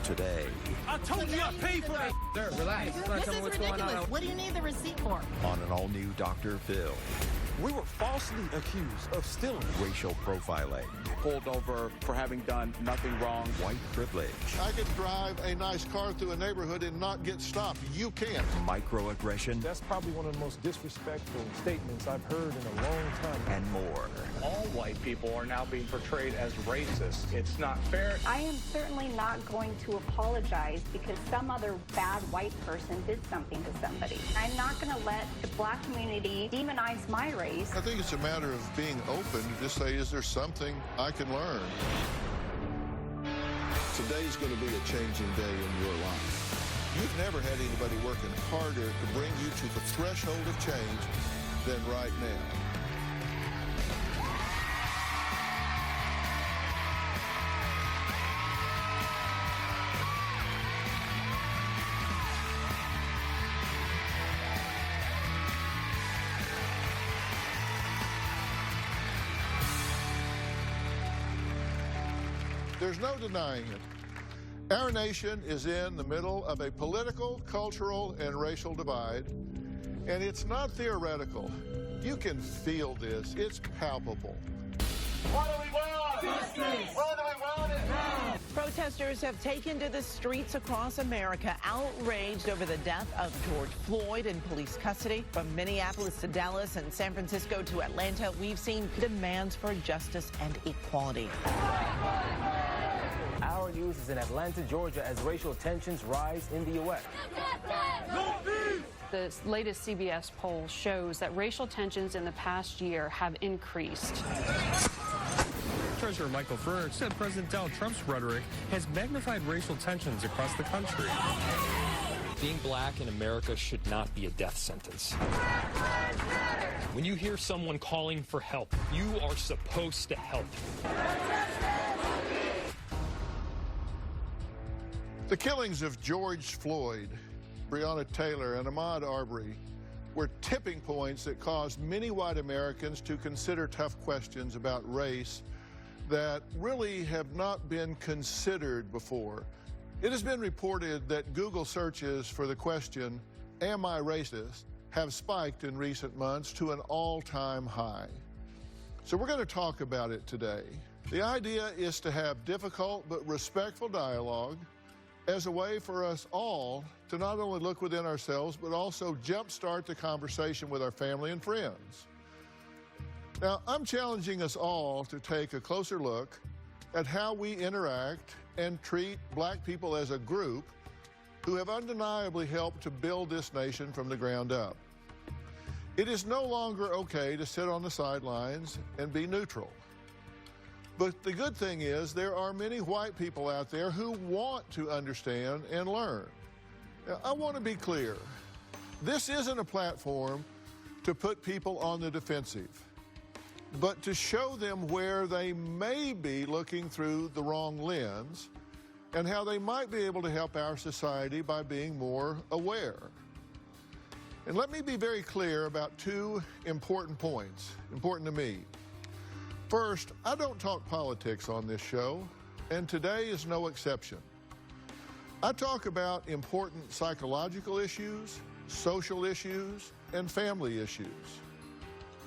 today. I told you I paid for that. Sir, relax. This is ridiculous. What do you need the receipt for? On an all-new Dr. Phil. We were falsely accused of stealing. Racial profiling. Pulled over for having done nothing wrong. White privilege. I could drive a nice car through a neighborhood and not get stopped. You can't. Microaggression. That's probably one of the most disrespectful statements I've heard in a long time. And more. All white people are now being portrayed as racist. It's not fair. I am certainly not going to apologize because some other bad white person did something to somebody. I'm not going to let the black community demonize my race. I think it's a matter of being open to just say, is there something I can learn? Today's going to be a changing day in your life. You've never had anybody working harder to bring you to the threshold of change than right now. There's no denying it. Our nation is in the middle of a political, cultural, and racial divide, and it's not theoretical. You can feel this. It's palpable. What do we want? Justice! What do we want it now? Protesters have taken to the streets across America, outraged over the death of George Floyd in police custody. From Minneapolis to Dallas and San Francisco to Atlanta, we've seen demands for justice and equality. Our news is in Atlanta, Georgia, as racial tensions rise in the U.S. The latest CBS poll shows that racial tensions in the past year have increased. Treasurer Michael Ferg said President Donald Trump's rhetoric has magnified racial tensions across the country. Being black in America should not be a death sentence. When you hear someone calling for help, you are supposed to help. The killings of George Floyd, Breonna Taylor, and Ahmaud Arbery were tipping points that caused many white Americans to consider tough questions about race that really have not been considered before. It has been reported that Google searches for the question, "Am I racist?" have spiked in recent months to an all-time high. So we're going to talk about it today. The idea is to have difficult but respectful dialogue as a way for us all to not only look within ourselves, but also jumpstart the conversation with our family and friends. Now, I'm challenging us all to take a closer look at how we interact and treat black people as a group who have undeniably helped to build this nation from the ground up. It is no longer okay to sit on the sidelines and be neutral. But the good thing is there are many white people out there who want to understand and learn. Now, I want to be clear. This isn't a platform to put people on the defensive, but to show them where they may be looking through the wrong lens and how they might be able to help our society by being more aware. And let me be very clear about two important points, important to me. First, I don't talk politics on this show, and today is no exception. I talk about important psychological issues, social issues, and family issues.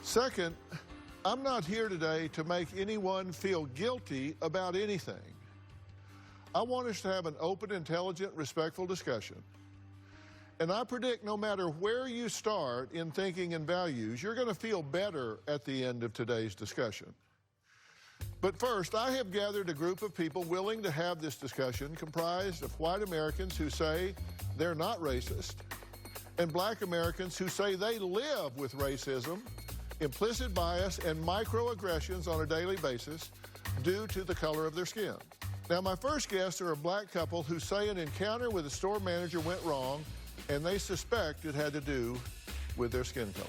Second, I'm not here today to make anyone feel guilty about anything. I want us to have an open, intelligent, respectful discussion. And I predict no matter where you start in thinking and values, you're going to feel better at the end of today's discussion. But first, I have gathered a group of people willing to have this discussion comprised of white Americans who say they're not racist and black Americans who say they live with racism, implicit bias, and microaggressions on a daily basis due to the color of their skin. Now, my first guests are a black couple who say an encounter with a store manager went wrong and they suspect it had to do with their skin color.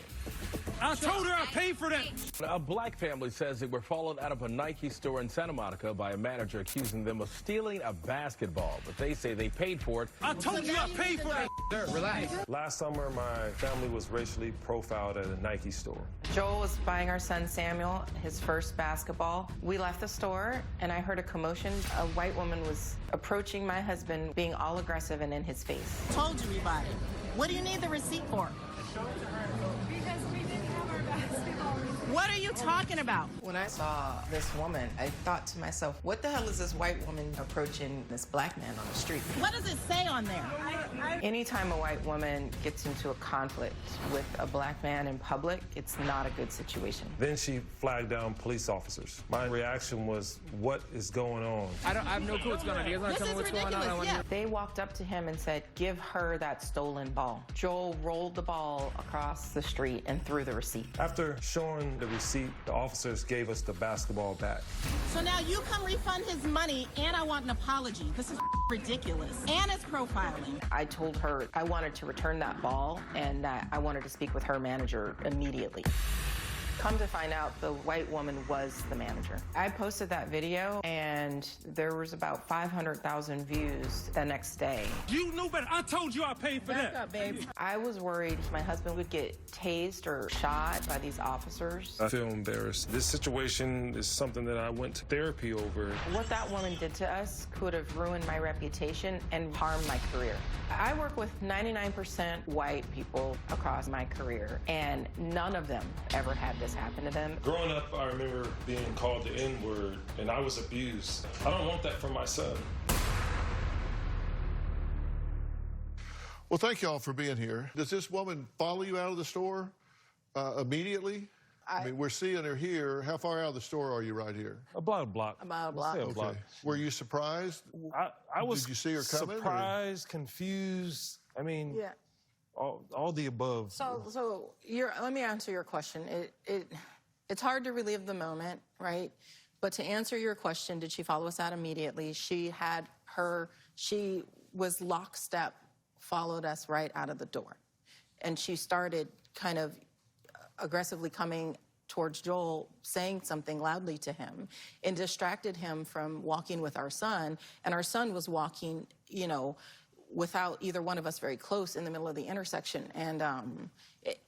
I told her I paid for that. A black family says they were followed out of a Nike store in Santa Monica by a manager accusing them of stealing a basketball, but they say they paid for it. I told you I paid for that. Sir, relax. Last summer, my family was racially profiled at a Nike store. Joel was buying our son Samuel his first basketball. We left the store, and I heard a commotion. A white woman was approaching my husband, being all aggressive and in his face. Told you we bought it. What do you need the receipt for? Because we didn't have our basketball receipt. What are you talking about? When I saw this woman, I thought to myself, what the hell is this white woman approaching this black man on the street? What does it say on there? Anytime a white woman gets into a conflict with a black man in public, it's not a good situation. Then she flagged down police officers. My reaction was, what is going on? I have no clue what's going on. You guys want to tell me what's going on? Yeah. They walked up to him and said, give her that stolen ball. Joel rolled the ball across the street and threw the receipt. After showing the receipt, the officers gave us the basketball back. So now you come refund his money, and I want an apology. This is ridiculous. And it's profiling. I told her I wanted to return that ball and that I wanted to speak with her manager immediately. Come to find out, the white woman was the manager. I posted that video, and there was about 500,000 views the next day. You knew better. I told you I paid for that. Back up, babe. I was worried my husband would get tased or shot by these officers. I feel embarrassed. This situation is something that I went to therapy over. What that woman did to us could have ruined my reputation and harmed my career. I work with 99% white people across my career, and none of them ever had this happen to them. Growing up, I remember being called the N-word, and I was abused. I don't want that for my son. Well, thank y'all for being here. Does this woman follow you out of the store immediately? I mean, we're seeing her here. How far out of the store are you right here? About a block. About a block. Okay. Were you surprised? I was Did you see her coming? Surprised, confused. I mean, yeah. All the above. So let me answer your question. It's hard to relive the moment, right? But to answer your question, did she follow us out immediately? She was lockstep, followed us right out of the door. And she started kind of aggressively coming towards Joel, saying something loudly to him, and distracted him from walking with our son. And our son was walking, you know, without either one of us very close in the middle of the intersection. And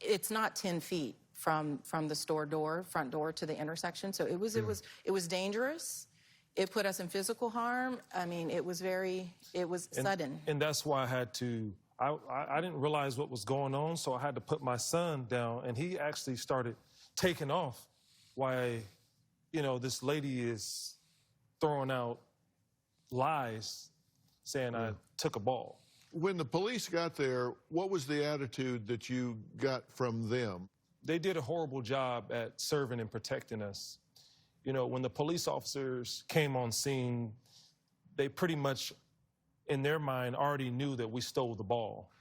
it's not 10 feet from the store door, front door, to the intersection. So it was dangerous. It put us in physical harm. I mean, it was sudden. And that's why I had to, I didn't realize what was going on, so I had to put my son down, and he actually started taking off while, you know, this lady is throwing out lies saying I took a ball. When the police got there, what was the attitude that you got from them? They did a horrible job at serving and protecting us. You know, when the police officers came on scene, they pretty much, in their mind, already knew that we stole the ball.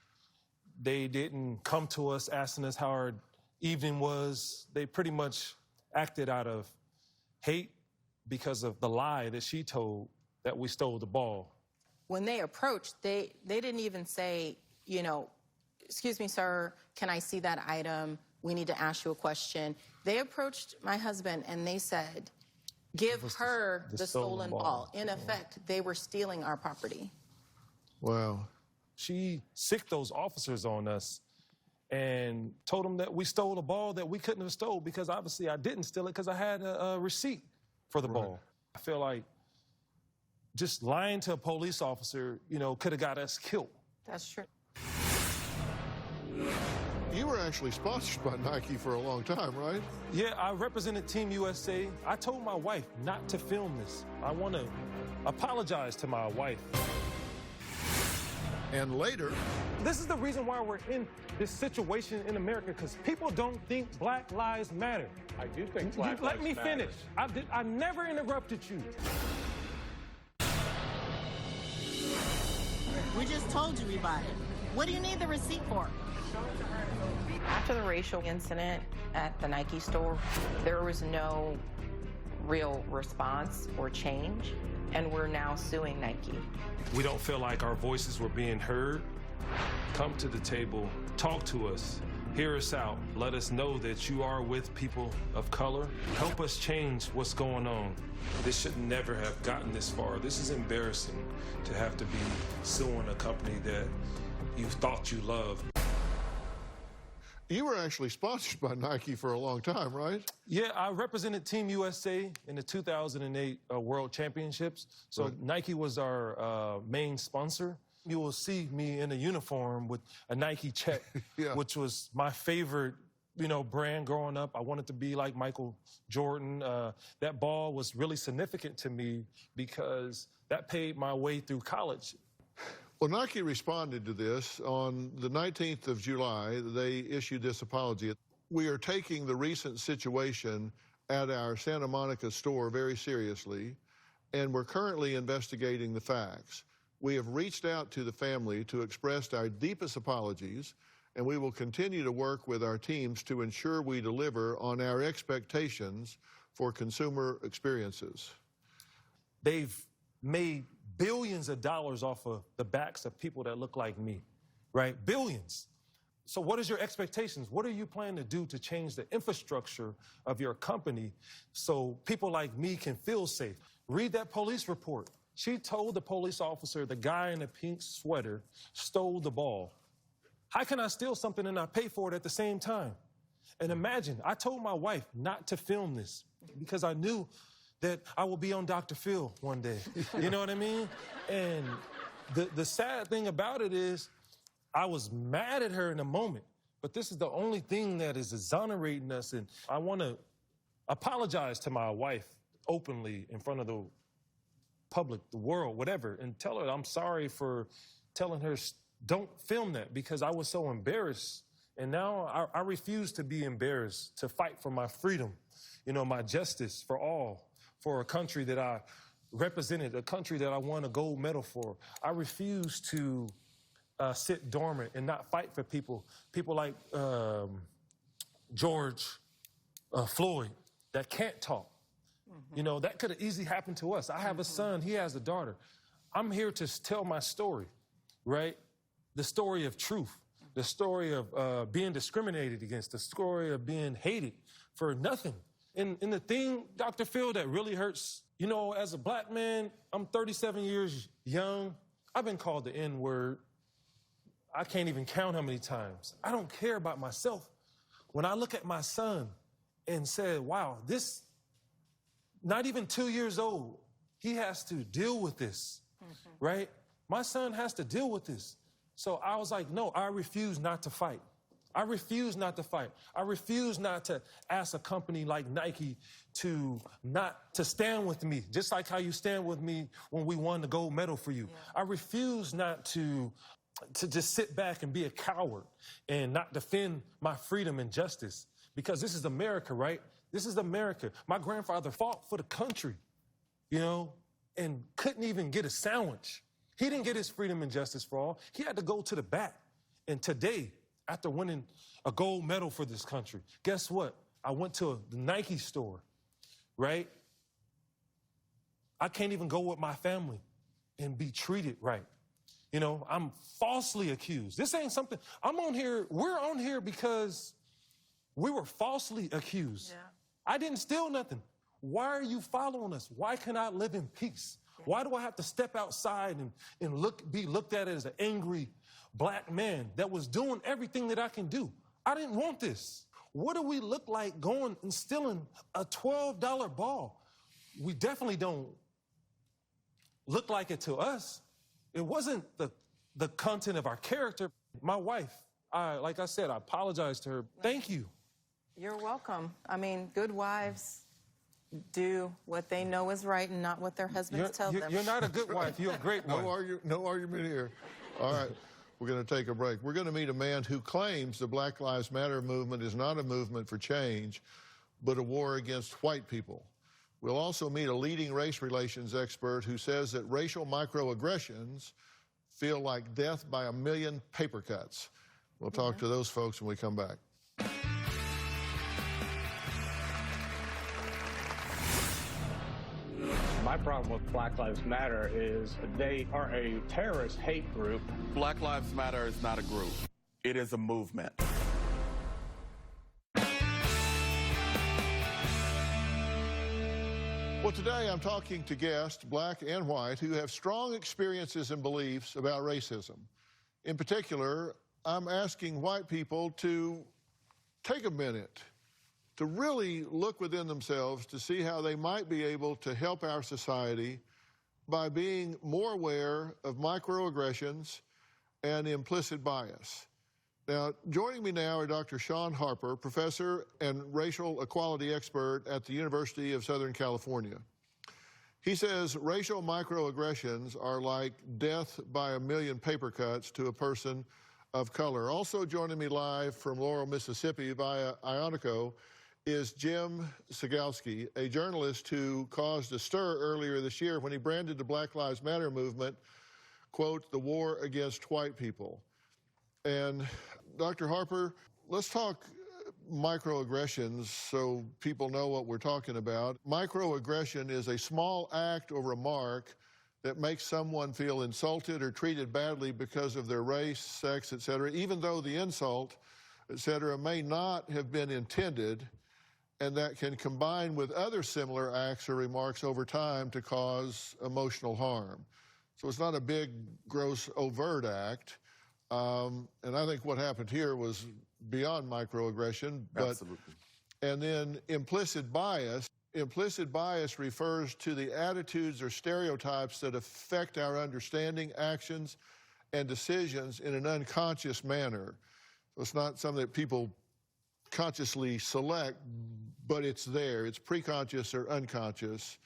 They didn't come to us asking us how our evening was. They pretty much acted out of hate because of the lie that she told that we stole the ball. When they approached, they didn't even say, you know, excuse me, sir, can I see that item? We need to ask you a question. They approached my husband and they said, give her the stolen ball. In effect, they were stealing our property. Wow. She sicked those officers on us and told them that we stole a ball that we couldn't have stole because obviously I didn't steal it because I had a receipt for the ball. I feel like just lying to a police officer, you know, could have got us killed. That's true. You were actually sponsored by Nike for a long time, right? Yeah, I represented Team USA. I told my wife not to film this. I want to apologize to my wife. And later... This is the reason why we're in this situation in America, because people don't think Black Lives Matter. I do think Black Lives Let me matter. finish. I never interrupted you. We just told you we bought it. What do you need the receipt for? After the racial incident at the Nike store, there was no real response or change, and we're now suing Nike. We don't feel like our voices were being heard. Come to the table, talk to us, Hear us out. Let us know that you are with people of color. Help us change what's going on. This should never have gotten this far. This is embarrassing to have to be suing a company that you thought you loved. You were actually sponsored by Nike for a long time, right? Yeah, I represented Team USA in the 2008 World Championships. So right. Nike was our main sponsor. You will see me in a uniform with a Nike check, yeah. Which was my favorite, brand growing up. I wanted to be like Michael Jordan. That ball was really significant to me because that paid my way through college. Well, Nike responded to this. On the 19th of July, they issued this apology. We are taking the recent situation at our Santa Monica store very seriously, and we're currently investigating the facts. We have reached out to the family to express our deepest apologies, and we will continue to work with our teams to ensure we deliver on our expectations for consumer experiences. They've made billions of dollars off of the backs of people that look like me, right? Billions. So what is your expectations? What are you planning to do to change the infrastructure of your company so people like me can feel safe? Read that police report. She told the police officer the guy in the pink sweater stole the ball. How can I steal something and not pay for it at the same time? And imagine, I told my wife not to film this because I knew that I will be on Dr. Phil one day. You know what I mean? And the sad thing about it is I was mad at her in a moment, but this is the only thing that is exonerating us. And I want to apologize to my wife openly in front of the public, the world, whatever, and tell her I'm sorry for telling her don't film that because I was so embarrassed. And now I refuse to be embarrassed, to fight for my freedom, my justice for all, for a country that I represented, a country that I won a gold medal for. I refuse to sit dormant and not fight for people like George Floyd that can't talk. That could have easily happened to us. I have a son, he has a daughter. I'm here to tell my story, right? The story of truth, the story of being discriminated against, the story of being hated for nothing. And the thing, Dr. Phil, that really hurts, as a black man, I'm 37 years young. I've been called the N-word. I can't even count how many times. I don't care about myself. When I look at my son and say, wow, this, not even 2 years old, he has to deal with this, right? My son has to deal with this. So I was like, no, I refuse not to fight. I refuse not to fight. I refuse not to ask a company like Nike to stand with me, just like how you stand with me when we won the gold medal for you. Yeah. I refuse not to just sit back and be a coward and not defend my freedom and justice, because this is America, right? This is America. My grandfather fought for the country, and couldn't even get a sandwich. He didn't get his freedom and justice for all. He had to go to the bat. And today, after winning a gold medal for this country, guess what? I went to the Nike store, right? I can't even go with my family and be treated right. I'm falsely accused. This ain't something, we're on here because we were falsely accused. Yeah. I didn't steal nothing. Why are you following us? Why can I live in peace? Why do I have to step outside and be looked at as an angry black man that was doing everything that I can do? I didn't want this. What do we look like going and stealing a $12 ball? We definitely don't look like it to us. It wasn't the content of our character. My wife, like I said, I apologize to her. Thank you. You're welcome. I mean, good wives do what they know is right and not what their husbands tell them. You're not a good wife. You're a great wife. No argument here. All right. We're going to take a break. We're going to meet a man who claims the Black Lives Matter movement is not a movement for change, but a war against white people. We'll also meet a leading race relations expert who says that racial microaggressions feel like death by a million paper cuts. We'll talk to those folks when we come back. My problem with Black Lives Matter is they are a terrorist hate group. Black Lives Matter is not a group. It is a movement. Well, today I'm talking to guests, black and white, who have strong experiences and beliefs about racism. In particular, I'm asking white people to take a minute to really look within themselves to see how they might be able to help our society by being more aware of microaggressions and implicit bias. Now, joining me now are Dr. Sean Harper, professor and racial equality expert at the University of Southern California. He says racial microaggressions are like death by a million paper cuts to a person of color. Also joining me live from Laurel, Mississippi via Ionico is Jim Segalski, a journalist who caused a stir earlier this year when he branded the Black Lives Matter movement, quote, the war against white people. And Dr. Harper, let's talk microaggressions so people know what we're talking about. Microaggression is a small act or remark that makes someone feel insulted or treated badly because of their race, sex, etc., even though the insult, etc., may not have been intended, and that can combine with other similar acts or remarks over time to cause emotional harm. So it's not a big, gross, overt act. And I think what happened here was beyond microaggression. But, absolutely. And then implicit bias. Implicit bias refers to the attitudes or stereotypes that affect our understanding, actions, and decisions in an unconscious manner. So it's not something that people consciously select, but it's there. It's preconscious or unconscious,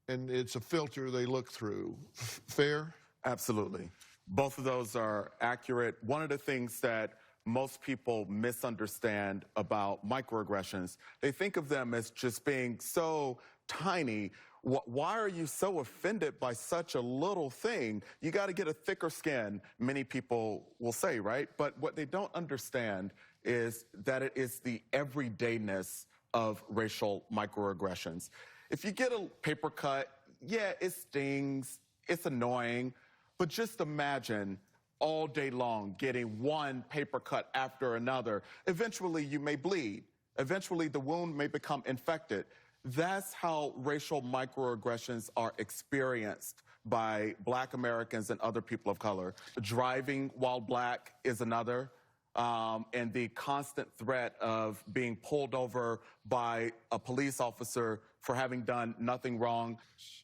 and it's a filter they look through. Fair? Absolutely. Both of those are accurate. One of the things that most people misunderstand about microaggressions, they think of them as just being so tiny. Why are you so offended by such a little thing? You got to get a thicker skin, many people will say, right? But what they don't understand is that it is the everydayness of racial microaggressions. If you get a paper cut, yeah, it stings, it's annoying, but just imagine all day long getting one paper cut after another. Eventually, you may bleed. Eventually, the wound may become infected. That's how racial microaggressions are experienced by Black Americans and other people of color. Driving while Black is another. And the constant threat of being pulled over by a police officer for having done nothing wrong.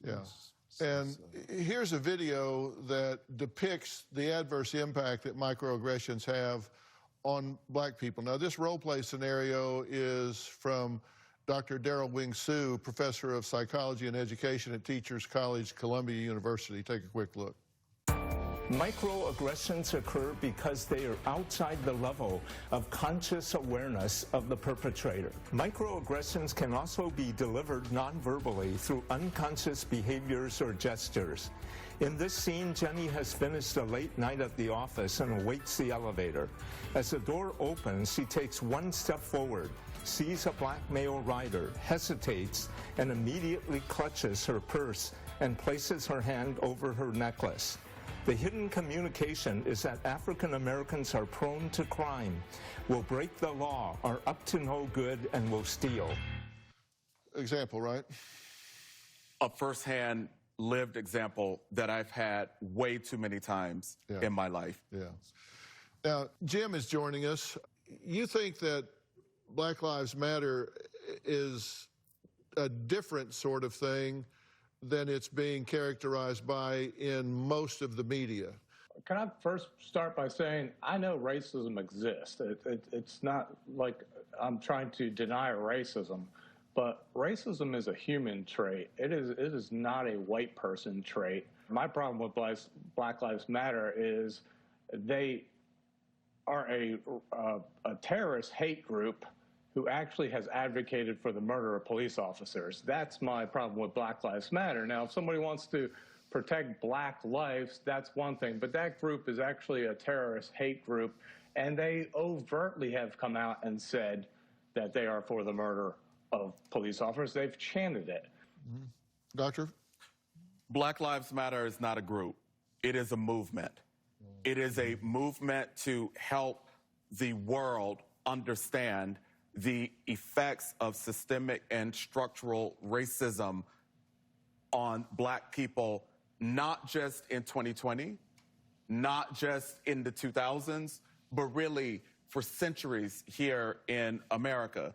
Yeah. And here's a video that depicts the adverse impact that microaggressions have on Black people. Now, this role play scenario is from Dr. Daryl Wing Sue, professor of psychology and education at Teachers College, Columbia University. Take a quick look. Microaggressions occur because they are outside the level of conscious awareness of the perpetrator. Microaggressions can also be delivered non-verbally through unconscious behaviors or gestures. In this scene, Jenny has finished a late night at the office and awaits the elevator. As the door opens, she takes one step forward, sees a Black male rider, hesitates, and immediately clutches her purse and places her hand over her necklace. The hidden communication is that African Americans are prone to crime, will break the law, are up to no good, and will steal. Example, right? A firsthand lived example that I've had way too many times in my life. Yeah. Now, Jim is joining us. You think that Black Lives Matter is a different sort of thing than it's being characterized by in most of the media. Can I first start by saying I know racism exists. It's not like I'm trying to deny racism, but racism is a human trait. It is not a white person trait. My problem with Black Lives Matter is they are a terrorist hate group who actually has advocated for the murder of police officers. That's my problem with Black Lives Matter. Now, if somebody wants to protect Black lives, that's one thing, but that group is actually a terrorist hate group, and they overtly have come out and said that they are for the murder of police officers. They've chanted it. Mm-hmm. Doctor? Black Lives Matter is not a group. It is a movement. It is a movement to help the world understand the effects of systemic and structural racism on black people, not just in 2020, not just in the 2000s, but really for centuries here in America.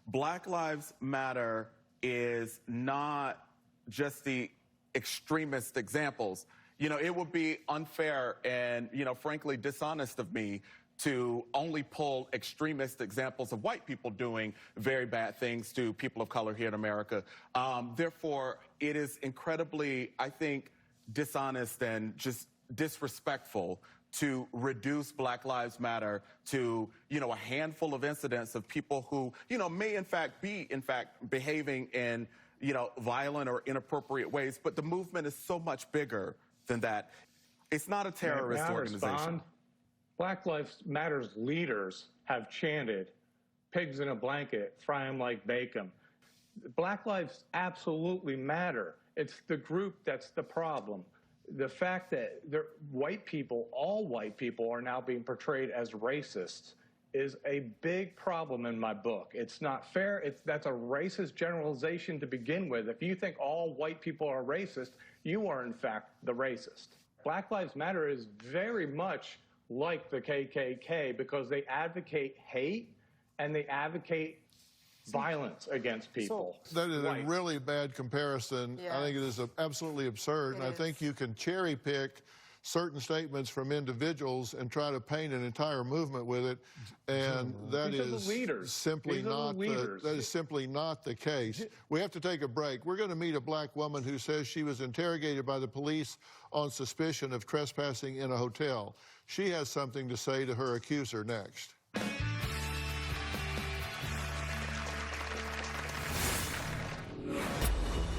Black Lives Matter is not just the extremist examples. You know, it would be unfair and, you know, frankly dishonest of me to only pull extremist examples of white people doing very bad things to people of color here in America. Therefore, it is incredibly, I think, dishonest and just disrespectful to reduce Black Lives Matter to, you know, a handful of incidents of people who, you know, may in fact be, behaving in, you know, violent or inappropriate ways. But the movement is so much bigger than that. It's not a terrorist organization. Black Lives Matter's leaders have chanted, pigs in a blanket, fry them like bacon. Black lives absolutely matter. It's the group that's the problem. The fact that white people, all white people, are now being portrayed as racists is a big problem in my book. It's not fair. That's a racist generalization to begin with. If you think all white people are racist, you are in fact the racist. Black Lives Matter is very much like the KKK because they advocate hate and they advocate violence against people. That is a really bad comparison. I think it is absolutely absurd, and I think you can cherry pick certain statements from individuals and try to paint an entire movement with it, and that is simply not the case. We have to take a break. We're going to meet a black woman who says she was interrogated by the police on suspicion of trespassing in a hotel. She has something to say to her accuser next.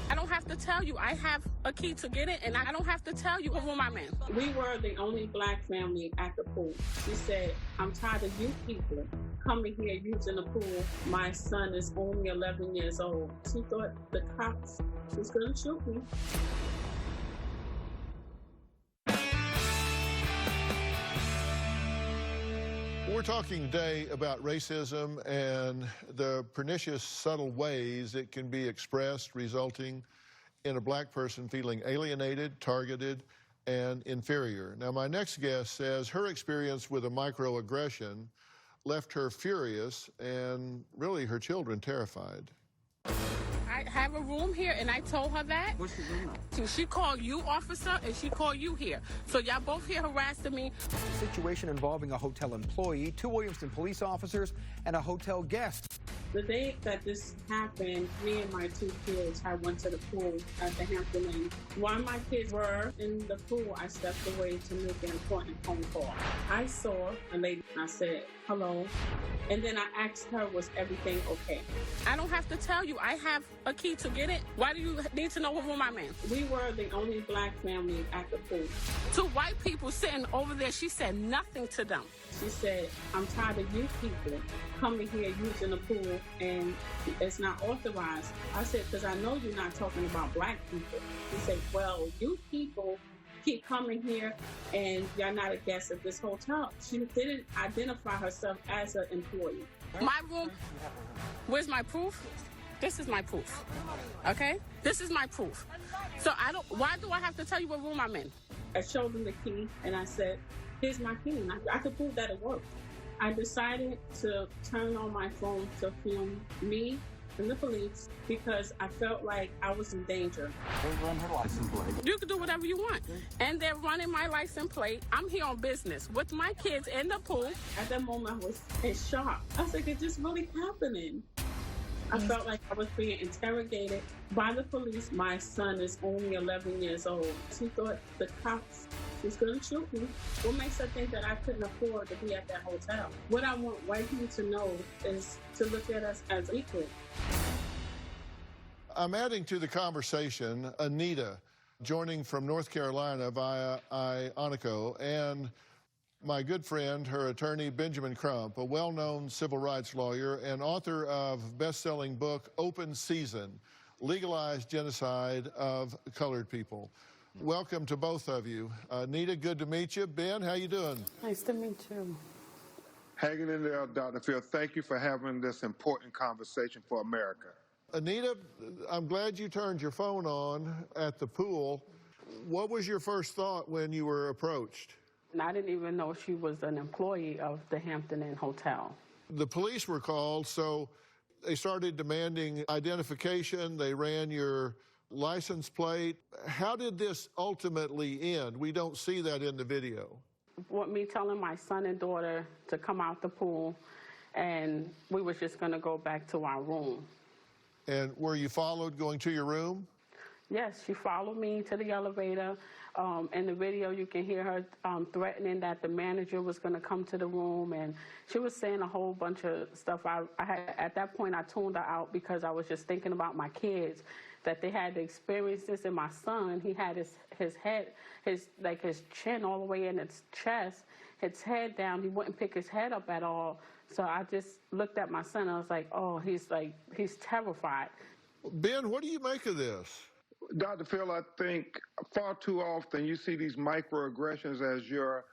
I don't have to tell you. I have a key to get it, and I don't have to tell you who my man. We were the only black family at the pool. She said, I'm tired of you people coming here using the pool. My son is only 11 years old. She thought the cops was going to shoot me. We're talking today about racism and the pernicious, subtle ways it can be expressed, resulting in a black person feeling alienated, targeted, and inferior. Now, my next guest says her experience with a microaggression left her furious and really her children terrified. I have a room here, and I told her that. What's the room? So she called you, officer, and she called you here. So y'all both here harassing me. A situation involving a hotel employee, 2 Williamston police officers, and a hotel guest. The day that this happened, me and my 2 kids, I went to the pool at the Hampton Inn. While my kids were in the pool, I stepped away to make an important phone call. I saw a lady, and I said, hello. And then I asked her, was everything okay? I don't have to tell you. I have a key to get it. Why do you need to know who my man? We were the only black family at the pool. 2 white people sitting over there, she said nothing to them. She said, I'm tired of you people coming here using the pool and it's not authorized. I said, because I know you're not talking about black people. She said, well, you people keep coming here and you're not a guest at this hotel. She didn't identify herself as an employee. My room, where's my proof? This is my proof, okay? This is my proof. So why do I have to tell you what room I'm in? I showed them the key and I said, here's my key. And I could prove that it worked. I decided to turn on my phone to film me and the police because I felt like I was in danger. They run her license plate. You can do whatever you want. And they're running my license plate. I'm here on business with my kids in the pool. At that moment, I was in shock. I was like, is this really happening? I felt like I was being interrogated by the police. My son is only 11 years old. She thought the cops was going to shoot me. What makes her think that I couldn't afford to be at that hotel? What I want white people to know is to look at us as equal. I'm adding to the conversation Anita, joining from North Carolina via Ionico, and my good friend, her attorney, Benjamin Crump, a well-known civil rights lawyer and author of best-selling book, Open Season, Legalized Genocide of Colored People. Welcome to both of you. Nita, good to meet you. Ben, how you doing? Nice to meet you. Hanging in there, Dr. Phil. Thank you for having this important conversation for America. Anita, I'm glad you turned your phone on at the pool. What was your first thought when you were approached? And I didn't even know she was an employee of the Hampton Inn Hotel. The police were called, so they started demanding identification. They ran your license plate. How did this ultimately end? We don't see that in the video. With me telling my son and daughter to come out the pool, and we was just going to go back to our room. And were you followed going to your room? Yes, she followed me to the elevator. In the video, you can hear her threatening that the manager was going to come to the room, and she was saying a whole bunch of stuff. At that point, I tuned her out because I was just thinking about my kids, that they had to experience this. And my son, he had his head, his chin all the way in his chest, his head down. He wouldn't pick his head up at all. So I just looked at my son. I was like, oh, he's terrified. Ben, what do you make of this? Dr. Phil, I think far too often you see these microaggressions, as your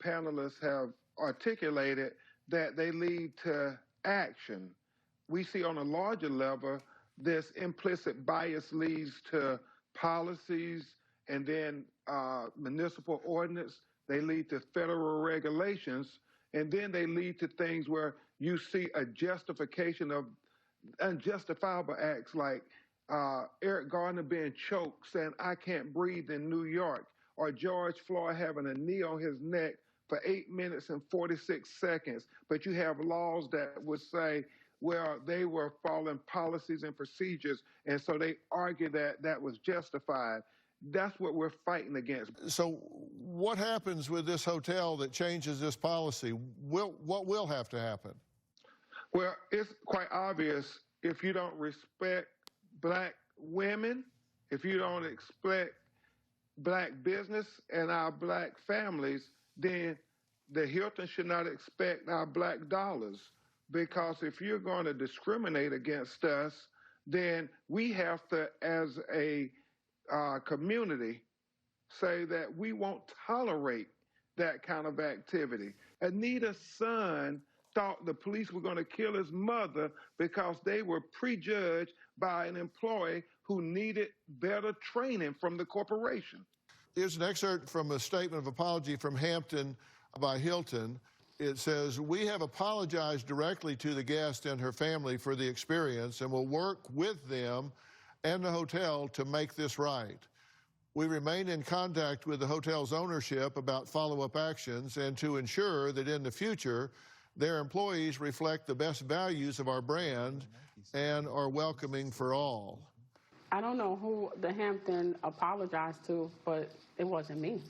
panelists have articulated, that they lead to action. We see on a larger level, this implicit bias leads to policies and then municipal ordinance. They lead to federal regulations, and then they lead to things where you see a justification of unjustifiable acts like Eric Garner being choked, saying, "I can't breathe" in New York, or George Floyd having a knee on his neck for 8 minutes and 46 seconds. But you have laws that would say, well, they were following policies and procedures, and so they argue that that was justified. That's what we're fighting against. So what happens with this hotel that changes this policy? What will have to happen? Well, it's quite obvious. If you don't respect black women, if you don't expect black business and our black families, then the Hilton should not expect our black dollars. Because if you're going to discriminate against us, then we have to, as a community, say that we won't tolerate that kind of activity. Anita's son thought the police were going to kill his mother because they were prejudged by an employee who needed better training from the corporation. Here's an excerpt from a statement of apology from Hampton by Hilton. It says, "We have apologized directly to the guest and her family for the experience and will work with them and the hotel to make this right. We remain in contact with the hotel's ownership about follow-up actions and to ensure that in the future, their employees reflect the best values of our brand and are welcoming for all." I don't know who the Hampton apologized to, but it wasn't me.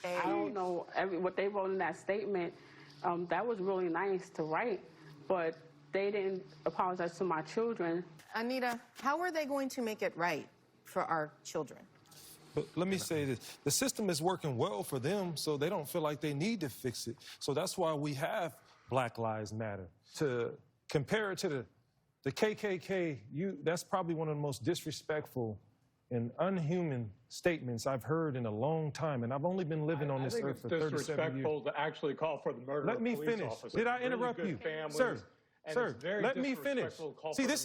I don't know what they wrote in that statement. That was really nice to write, but they didn't apologize to my children. Anita, how are they going to make it right for our children? But let me say this. The system is working well for them, so they don't feel like they need to fix it. So that's why we have Black Lives Matter. To compare it to the KKK, that's probably one of the most disrespectful and unhuman statements I've heard in a long time, and I've only been living on this earth for 37 years. It's disrespectful to actually call for the murder of police finish. officers. Did I interrupt you, sir? Sir, let me finish. See, this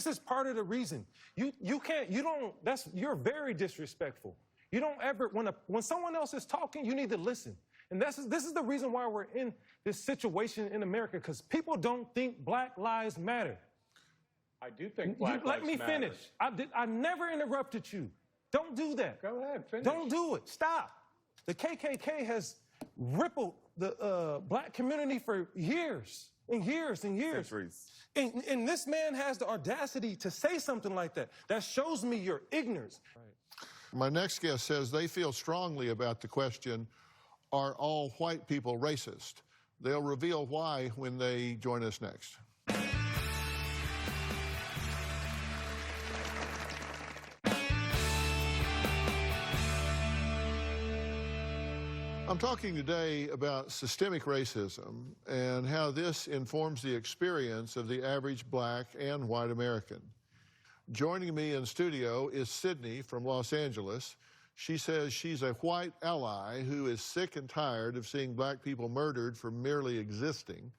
is part of the reason. You're very disrespectful. You don't ever, when someone else is talking, you need to listen. And this is the reason why we're in this situation in America, because people don't think Black Lives Matter. I do think Black Let Lives me matter. finish. I never interrupted you. Don't do that. Go ahead, finish. Don't do it. Stop. The KKK has rippled the black community for years and years and years. Centuries. And this man has the audacity to say something like that. That shows me your ignorance. My next guest says they feel strongly about the question, are all white people racist? They'll reveal why when they join us next. I'm talking today about systemic racism and how this informs the experience of the average black and white American. Joining me in studio is Sydney from Los Angeles. She says she's a white ally who is sick and tired of seeing black people murdered for merely existing.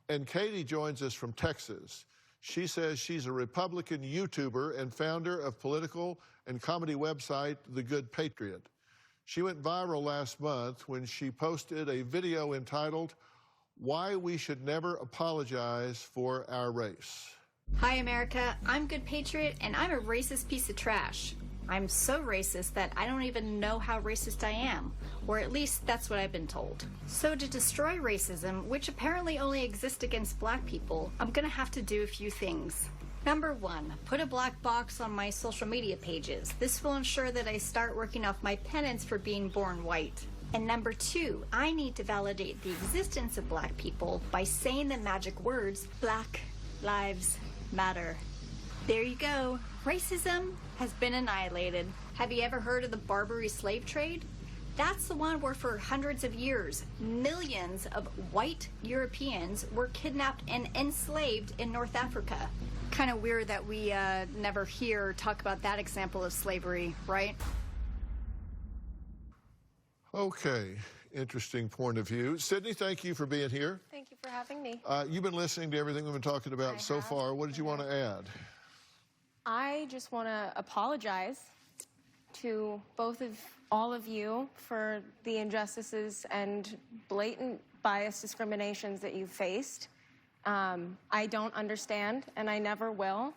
And Katie joins us from Texas. She says she's a Republican YouTuber and founder of political and comedy website The Good Patriot. She went viral last month when she posted a video entitled, "Why We Should Never Apologize for Our Race." Hi, America. I'm Good Patriot, and I'm a racist piece of trash. I'm so racist that I don't even know how racist I am, or at least that's what I've been told. So to destroy racism, which apparently only exists against black people, I'm gonna have to do a few things. Number 1, put a black box on my social media pages. This will ensure that I start working off my penance for being born white. And number 2, I need to validate the existence of black people by saying the magic words, Black Lives Matter. There you go. Racism has been annihilated. Have you ever heard of the Barbary slave trade? That's the one where for hundreds of years, millions of white Europeans were kidnapped and enslaved in North Africa. Kind of weird that we never hear talk about that example of slavery, right? Okay, interesting point of view. Sydney, thank you for being here. Thank you for having me. You've been listening to everything we've been talking about so far. What did you want to add? I just want to apologize to all of you for the injustices and blatant bias discriminations that you've faced. I don't understand, and I never will,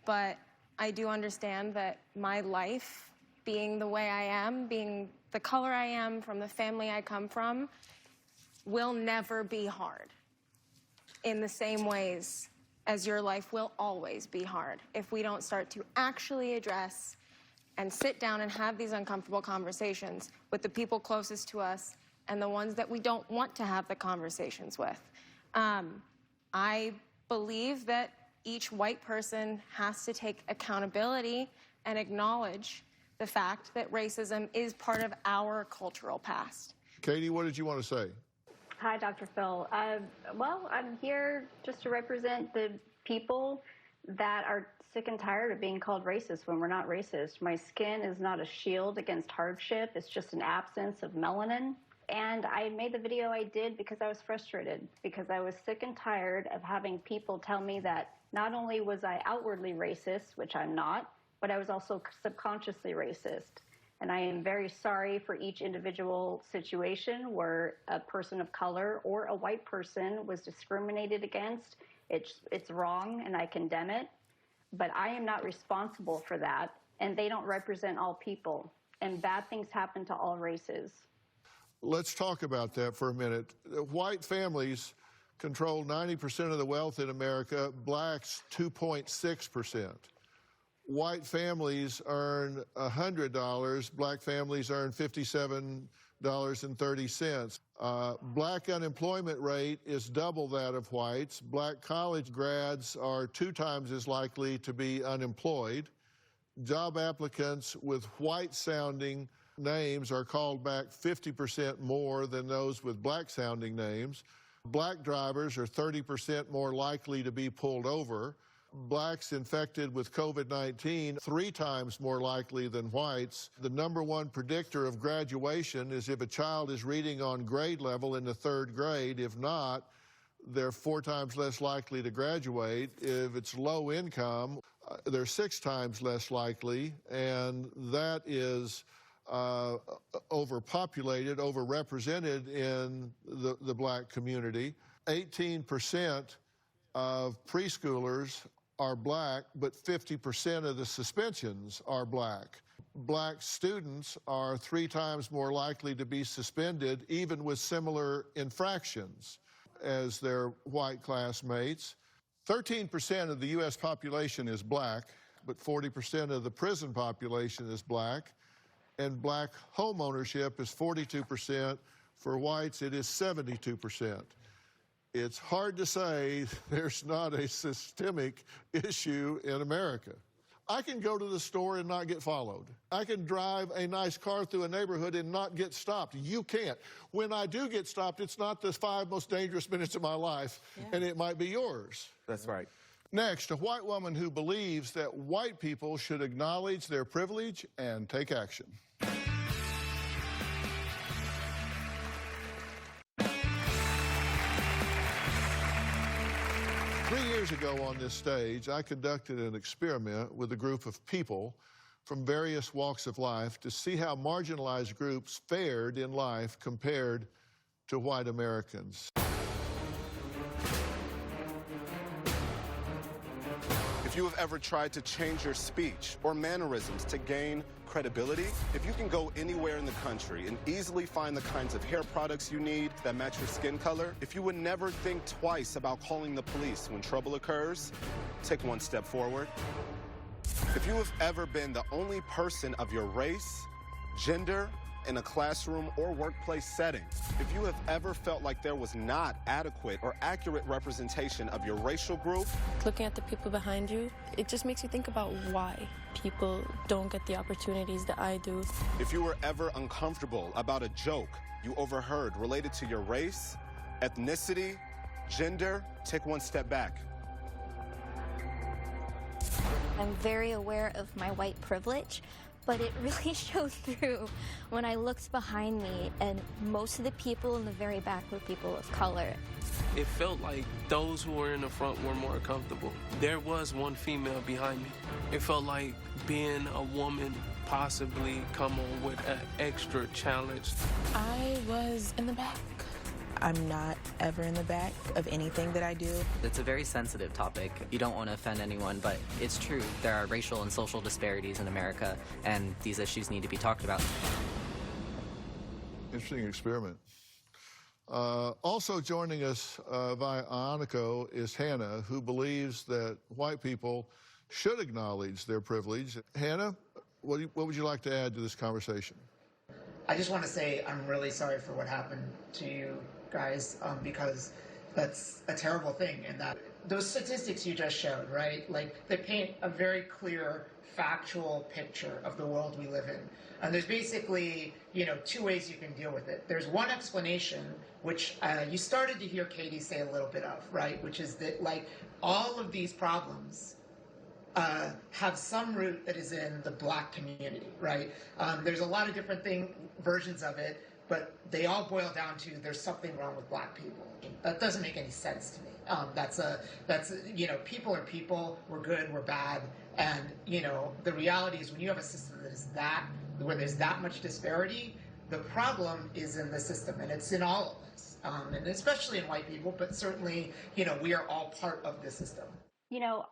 but I do understand that my life, being the way I am, being the color I am, from the family I come from, will never be hard in the same ways as your life will always be hard if we don't start to actually address and sit down and have these uncomfortable conversations with the people closest to us and the ones that we don't want to have the conversations with. I believe that each white person has to take accountability and acknowledge the fact that racism is part of our cultural past. Katie, what did you want to say? Hi, Dr. Phil. Well, I'm here just to represent the people that are sick and tired of being called racist when we're not racist. My skin is not a shield against hardship. It's just an absence of melanin. And I made the video I did because I was frustrated, because I was sick and tired of having people tell me that not only was I outwardly racist, which I'm not, but I was also subconsciously racist. And I am very sorry for each individual situation where a person of color or a white person was discriminated against. It's wrong, and I condemn it. But I am not responsible for that, and they don't represent all people. And bad things happen to all races. Let's talk about that for a minute. White families control 90% of the wealth in America, blacks 2.6%. White families earn $100, black families earn $57.30. Black unemployment rate is double that of whites. Black college grads are 2 times as likely to be unemployed. Job applicants with white-sounding names are called back 50% more than those with black-sounding names. Black drivers are 30% more likely to be pulled over. Blacks infected with COVID-19, 3 times more likely than whites. The #1 predictor of graduation is if a child is reading on grade level in the 3rd grade. If not, they're 4 times less likely to graduate. If it's low income, they're 6 times less likely, and that is overpopulated, overrepresented in the black community. 18% of preschoolers are black, but 50% of the suspensions are black. Black students are 3 times more likely to be suspended, even with similar infractions, as their white classmates. 13% of the U.S. population is black, but 40% of the prison population is black. And black home ownership is 42%. For whites, it is 72%. It's hard to say there's not a systemic issue in America. I can go to the store and not get followed. I can drive a nice car through a neighborhood and not get stopped. You can't. When I do get stopped, it's not the 5 most dangerous minutes of my life, and it might be yours. That's right. Next, a white woman who believes that white people should acknowledge their privilege and take action. 3 years ago on this stage, I conducted an experiment with a group of people from various walks of life to see how marginalized groups fared in life compared to white Americans. If you have ever tried to change your speech or mannerisms to gain credibility, if you can go anywhere in the country and easily find the kinds of hair products you need that match your skin color, if you would never think twice about calling the police when trouble occurs, take one step forward. If you have ever been the only person of your race, gender, in a classroom or workplace setting, if you have ever felt like there was not adequate or accurate representation of your racial group, looking at the people behind you, it just makes you think about why people don't get the opportunities that I do. if you were ever uncomfortable about a joke you overheard related to your race, ethnicity, gender, take one step back. I'm very aware of my white privilege, but it really showed through when I looked behind me, and most of the people in the very back were people of color. It felt like those who were in the front were more comfortable. There was one female behind me. It felt like being a woman possibly come on with an extra challenge. I was in the back. I'm not ever in the back of anything that I do. It's a very sensitive topic. You don't want to offend anyone, but it's true. There are racial and social disparities in America, and these issues need to be talked about. Interesting experiment. Also joining us via Ionico is Hannah, who believes that white people should acknowledge their privilege. Hannah, what would you like to add to this conversation? I just want to say I'm really sorry for what happened to you guys, because that's a terrible thing. And that those statistics you just showed, right? Like, they paint a very clear, factual picture of the world we live in. And there's basically, two ways you can deal with it. There's one explanation, which you started to hear Katie say a little bit of, right? Which is that, like, all of these problems have some root that is in the black community, right? There's a lot of different versions of it, but they all boil down to there's something wrong with black people. That doesn't make any sense to me. People are people. We're good. We're bad. And the reality is, when you have a system that is where there's that much disparity, the problem is in the system, and it's in all of us, and especially in white people. But certainly, we are all part of the system.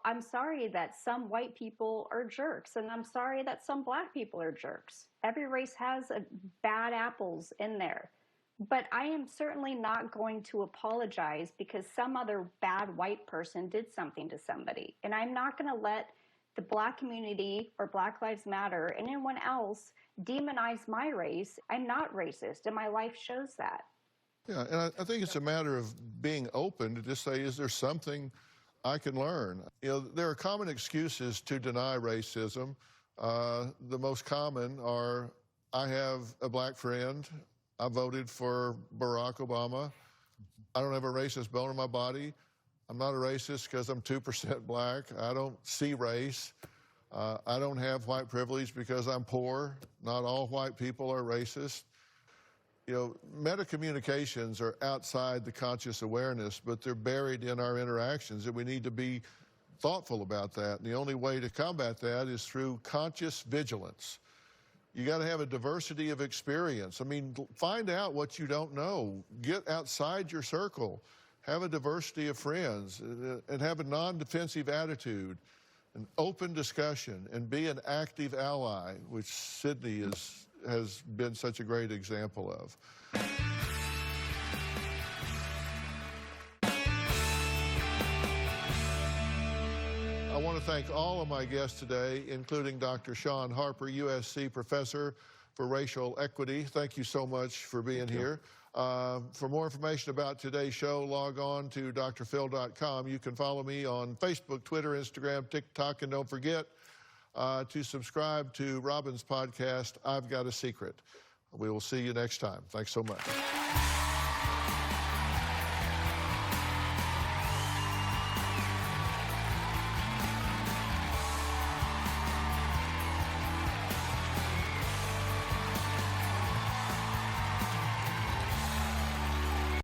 I'm sorry that some white people are jerks, and I'm sorry that some black people are jerks. Every race has bad apples in there. But I am certainly not going to apologize because some other bad white person did something to somebody. And I'm not going to let the black community or Black Lives Matter and anyone else demonize my race. I'm not racist, and my life shows that. Yeah, and I think it's a matter of being open to just say, is there something I can learn? There are common excuses to deny racism. The most common are, I have a black friend, I voted for Barack Obama, I don't have a racist bone in my body, I'm not a racist because I'm 2% black, I don't see race, I don't have white privilege because I'm poor, not all white people are racist. Meta-communications are outside the conscious awareness, but they're buried in our interactions, and we need to be thoughtful about that. And the only way to combat that is through conscious vigilance. You got to have a diversity of experience. Find out what you don't know. Get outside your circle. Have a diversity of friends, and have a non-defensive attitude, an open discussion, and be an active ally, which Sydney has been such a great example of. I want to thank all of my guests today, including Dr. Sean Harper, USC professor for racial equity. Thank you so much for being here. For more information about today's show, log on to drphil.com. You can follow me on Facebook, Twitter, Instagram, TikTok, and don't forget to subscribe to Robin's podcast, I've Got a Secret. We will see you next time. Thanks so much.